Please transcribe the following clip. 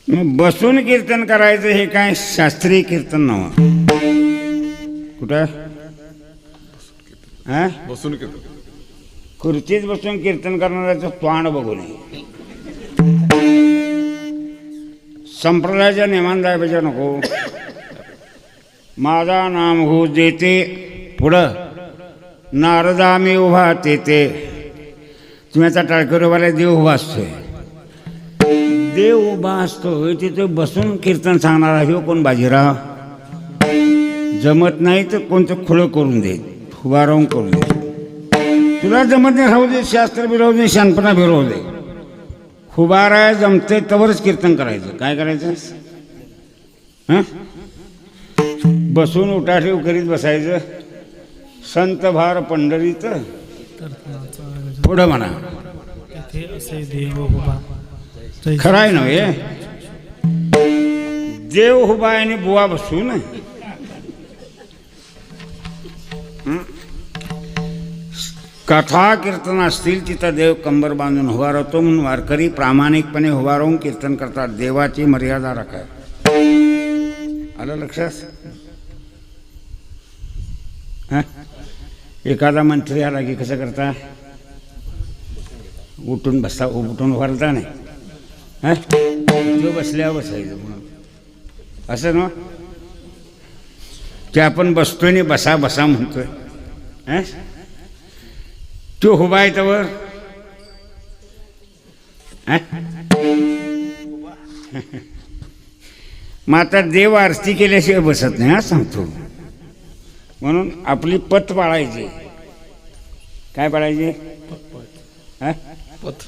मग बसून कीर्तन करायचं हे काय शास्त्रीय कीर्तन नव्ह. कुठं हा बसून कीर्तन, खुर्चीत बसून कीर्तन करणाऱ्याचं तोंड बघू नये. संप्रदायाच्या नियमान जायच्या नको. माझा नाम हो देते पुढं नारदा मी उभा तेथे. तुम्ही आता टाळकरीवाला देव उभा असतोय, देव उभा असतोय तिथे बसून कीर्तन सांगणारा ह्यो कोण बाजीराव. जमत नाही तर कोणतं खुलं करून दे, उभा राहून करून दे. तुला जमत नाही राहू दे, शास्त्र बी राहू दे, शानपणा बी राहू दे. उभाराय जमते तवरच कीर्तन करायचं. काय करायचं हां? बसून उठाठेव करीत बसायचं. संत भार पंढरीत पुढं म्हणा. खरं आहे नव्हे. देव उभा आहे आणि बुवा बसून. कथा कीर्तन असतील तिथं देव कंबर बांधून उभा राहतो म्हणून वारकरी प्रामाणिकपणे उभा राहून कीर्तन करतात. देवाची मर्यादा राखाय. आलं लक्षात? एखादा मंत्री आला की कसं करता? उठून बसता, उठून उभारता नाही. तो बसल्यावर बसायचं म्हणून असं ना. ते आपण बसतोय आणि बसा बसा म्हणतोय. तो उभा आहे त्यावर मग आता देव आरती केल्याशिवाय बसत नाही. हा सांगतो. म्हणून आपली पत पाळायची. काय पाळायची? पथ